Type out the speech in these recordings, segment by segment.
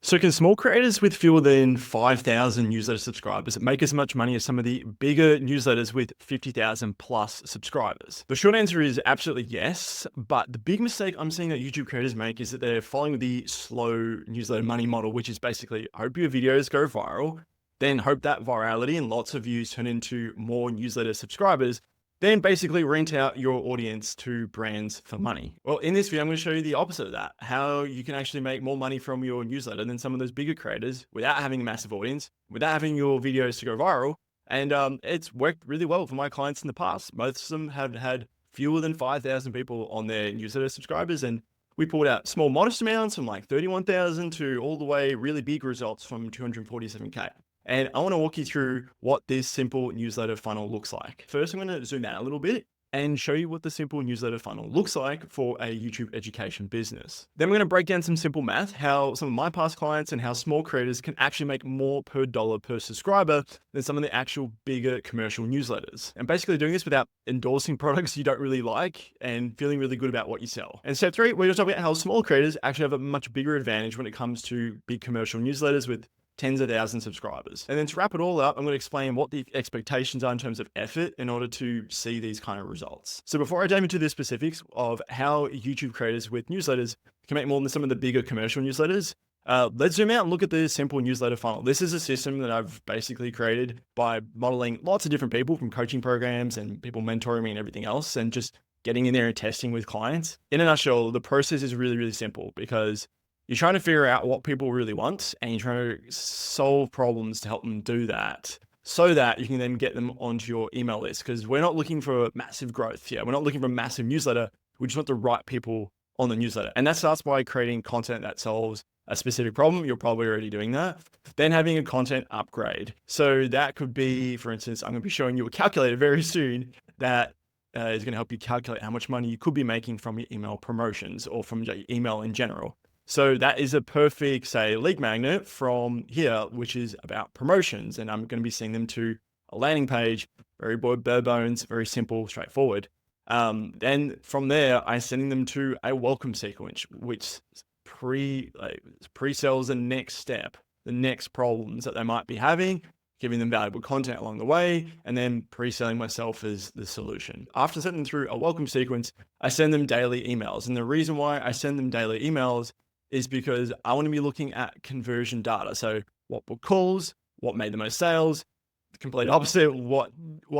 So can small creators with fewer than 5,000 newsletter subscribers make as much money as some of the bigger newsletters with 50,000 plus subscribers? The short answer is absolutely yes. But the big mistake I'm seeing that YouTube creators make is that they're following the slow newsletter money model, which is basically hope your videos go viral, then hope that virality and lots of views turn into more newsletter subscribers, then basically rent out your audience to brands for money. Well, in this video, I'm going to show you the opposite of that, how you can actually make more money from your newsletter than some of those bigger creators without having a massive audience, without having your videos to go viral. And it's worked really well for my clients in the past. Most of them have had fewer than 5,000 people on their newsletter subscribers. And we pulled out small, modest amounts from like 31,000 to all the way really big results from 247K. And I want to walk you through what this simple newsletter funnel looks like. First, I'm going to zoom out a little bit and show you what the simple newsletter funnel looks like for a YouTube education business. Then we're going to break down some simple math, how some of my past clients and how small creators can actually make more per dollar per subscriber than some of the actual bigger commercial newsletters. And basically doing this without endorsing products you don't really like and feeling really good about what you sell. And step 3, we're going to talk about how small creators actually have a much bigger advantage when it comes to big commercial newsletters with tens of thousands of subscribers. And then to wrap it all up, I'm going to explain what the expectations are in terms of effort in order to see these kind of results. So before I dive into the specifics of how YouTube creators with newsletters can make more than some of the bigger commercial newsletters, let's zoom out and look at the simple newsletter funnel. This is a system that I've basically created by modeling lots of different people from coaching programs and people mentoring me and everything else, and just getting in there and testing with clients. In a nutshell, the process is really, really simple because you're trying to figure out what people really want and you're trying to solve problems to help them do that so that you can then get them onto your email list. Because we're not looking for massive growth here. We're not looking for a massive newsletter. We just want the right people on the newsletter. And that starts by creating content that solves a specific problem. You're probably already doing that. Then having a content upgrade. So that could be, for instance, I'm going to be showing you a calculator very soon that is going to help you calculate how much money you could be making from your email promotions or from your email in general. So that is a perfect, say, lead magnet from here, which is about promotions. And I'm going to be sending them to a landing page, very bare bones, very simple, straightforward. Then from there, I'm sending them to a welcome sequence, which pre-sells the next step, the next problems that they might be having, giving them valuable content along the way, and then pre-selling myself as the solution. After sending them through a welcome sequence, I send them daily emails. And the reason why I send them daily emails is because I want to be looking at conversion data. So what book calls, what made the most sales, the complete opposite, what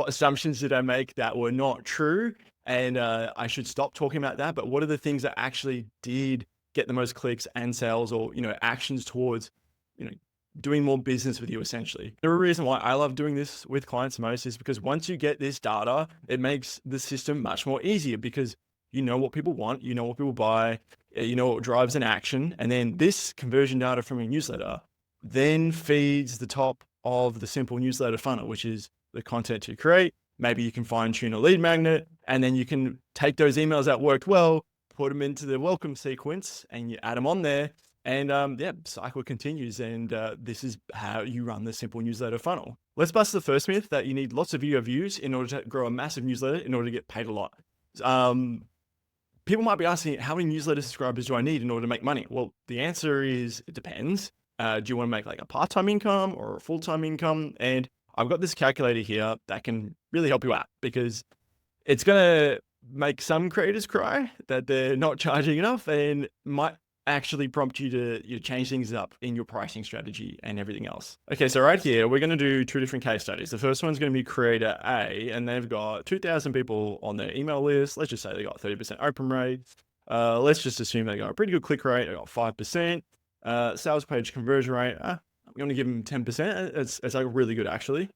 assumptions did I make that were not true? And I should stop talking about that. But what are the things that actually did get the most clicks and sales, or, actions towards, doing more business with you essentially. The reason why I love doing this with clients most is because once you get this data, it makes the system much more easier because you know what people want, you know what people buy, you know what drives an action. And then this conversion data from your newsletter then feeds the top of the simple newsletter funnel, which is the content you create. Maybe you can fine tune a lead magnet, and then you can take those emails that worked well, put them into the welcome sequence, and you add them on there. And cycle continues. And this is how you run the simple newsletter funnel. Let's bust the first myth that you need lots of video views in order to grow a massive newsletter in order to get paid a lot. People might be asking, how many newsletter subscribers do I need in order to make money? Well, the answer is, it depends. Do you want to make like a part-time income or a full-time income? And I've got this calculator here that can really help you out because it's going to make some creators cry that they're not charging enough and might actually prompt you to change things up in your pricing strategy and everything else. Okay, so right here, we're going to do 2 different case studies. The first one's going to be creator A, and they've got 2,000 people on their email list. Let's just say they got 30% open rate. Let's just assume they got a pretty good click rate. They got 5%. Sales page conversion rate, I'm going to give them 10%. It's like really good actually.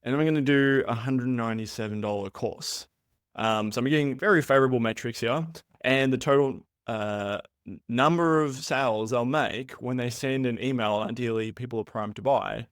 And I'm going to do a $197 course. So I'm getting very favorable metrics here. And the total number of sales they'll make when they send an email, ideally people are primed to buy,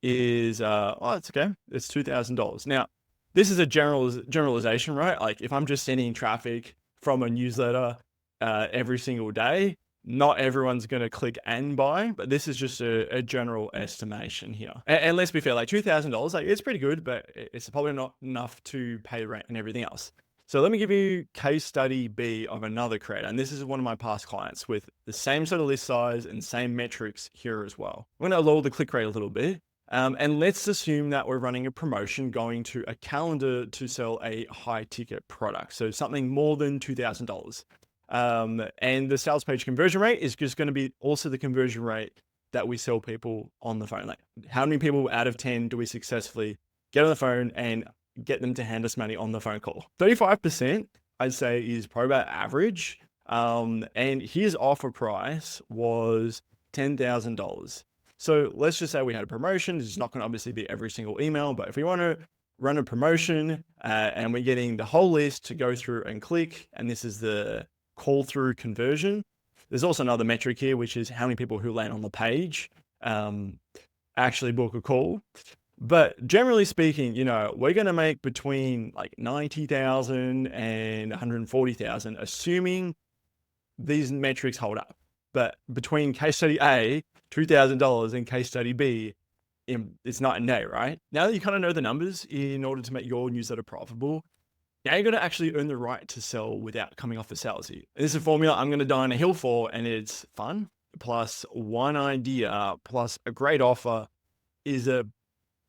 is it's okay, it's $2,000. Now this is a generalization, right? Like if I'm just sending traffic from a newsletter every single day, not everyone's going to click and buy, but this is just a general estimation here. And let's be fair, like $2,000, like it's pretty good, but it's probably not enough to pay rent and everything else. So let me give you case study B of another creator. And this is one of my past clients with the same sort of list size and same metrics here as well. I'm going to lower the click rate a little bit. And let's assume that we're running a promotion going to a calendar to sell a high ticket product. So something more than $2,000. And the sales page conversion rate is just going to be also the conversion rate that we sell people on the phone. Like how many people out of 10 do we successfully get on the phone and get them to hand us money on the phone call? 35%, I'd say, is probably about average. And his offer price was $10,000. So let's just say we had a promotion. This is not going to obviously be every single email, but if we want to run a promotion and we're getting the whole list to go through and click, and this is the call through conversion. There's also another metric here, which is how many people who land on the page actually book a call. But generally speaking, we're going to make between like 90,000 and 140,000, assuming these metrics hold up. But between case study A, $2,000, and case study B, it's night and day, right? Now that you kind of know the numbers in order to make your newsletter profitable, now you're going to actually earn the right to sell without coming off the salesy. This is a formula I'm going to die on a hill for, and it's fun plus one idea plus a great offer is a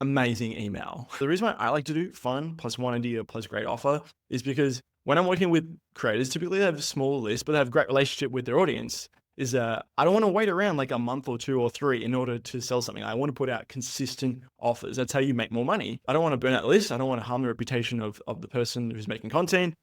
amazing email. The reason why I like to do fun plus one idea plus great offer is because when I'm working with creators, typically they have a small list, but they have a great relationship with their audience. I don't want to wait around like a month or 2 or 3 in order to sell something. I want to put out consistent offers. That's how you make more money. I don't want to burn out the list. I don't want to harm the reputation of the person who's making content.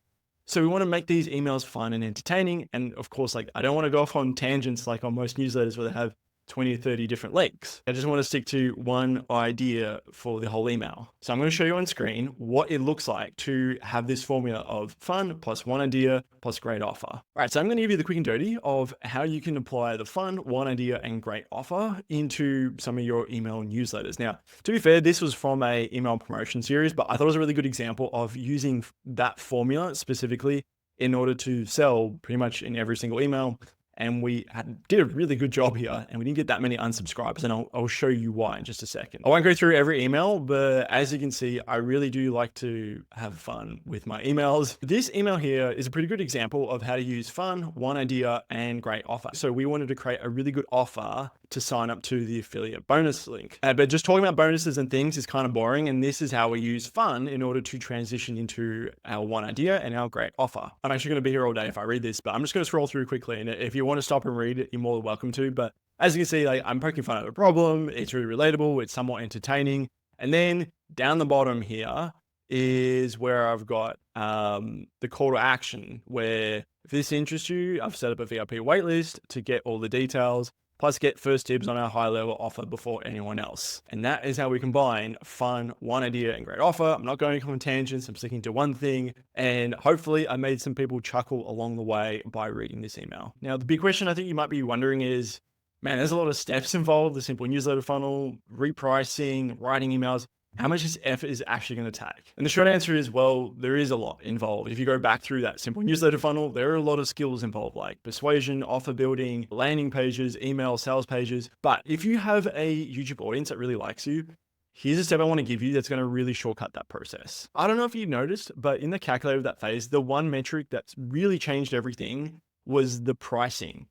So we want to make these emails fun and entertaining. And of course, like I don't want to go off on tangents like on most newsletters where they have 20 or 30 different links. I just want to stick to one idea for the whole email. So I'm going to show you on screen what it looks like to have this formula of fun plus one idea plus great offer. All right, so I'm going to give you the quick and dirty of how you can apply the fun, one idea, and great offer into some of your email newsletters. Now, to be fair, this was from a email promotion series, but I thought it was a really good example of using that formula specifically in order to sell pretty much in every single email. And we did a really good job here, and we didn't get that many unsubscribers, and I'll show you why in just a second. I won't go through every email, but as you can see, I really do like to have fun with my emails. This email here is a pretty good example of how to use fun, one idea, and great offer. So we wanted to create a really good offer to sign up to the affiliate bonus link. But just talking about bonuses and things is kind of boring, and this is how we use fun in order to transition into our one idea and our great offer. I'm actually going to be here all day if I read this, but I'm just going to scroll through quickly, and if you want to stop and read it, you're more than welcome to. But as you can see, like I'm poking fun at a problem. It's really relatable. It's somewhat entertaining. And then down the bottom here is where I've got the call to action, where if this interests you, I've set up a VIP waitlist to get all the details, plus get first dibs on our high level offer before anyone else. And that is how we combine fun, one idea, and great offer. I'm not going on tangents. I'm sticking to one thing. And hopefully I made some people chuckle along the way by reading this email. Now, the big question I think you might be wondering is, man, there's a lot of steps involved, the simple newsletter funnel, repricing, writing emails. How much this effort is actually going to take? And the short answer is, well, there is a lot involved. If you go back through that simple newsletter funnel, there are a lot of skills involved, like persuasion, offer building, landing pages, email, sales pages. But if you have a YouTube audience that really likes you, here's a step I want to give you that's going to really shortcut that process. I don't know if you noticed, but in the calculator of that phase, the one metric that's really changed everything was the pricing.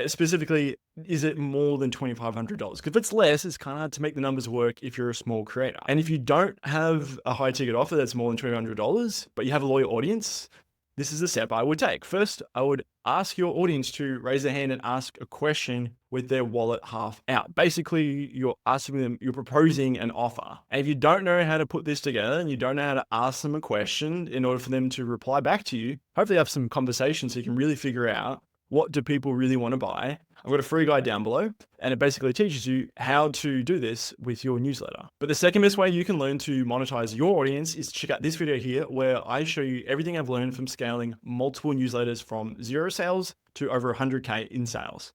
Specifically, is it more than $2,500? Because if it's less, it's kind of hard to make the numbers work if you're a small creator. And if you don't have a high ticket offer that's more than $2,500, but you have a loyal audience, this is the step I would take. First, I would ask your audience to raise their hand and ask a question with their wallet half out. Basically, you're asking them, you're proposing an offer. And if you don't know how to put this together and you don't know how to ask them a question in order for them to reply back to you, hopefully have some conversations so you can really figure out what do people really want to buy. I've got a free guide down below, and it basically teaches you how to do this with your newsletter. But the second best way you can learn to monetize your audience is to check out this video here, where I show you everything I've learned from scaling multiple newsletters from 0 sales to over 100K in sales.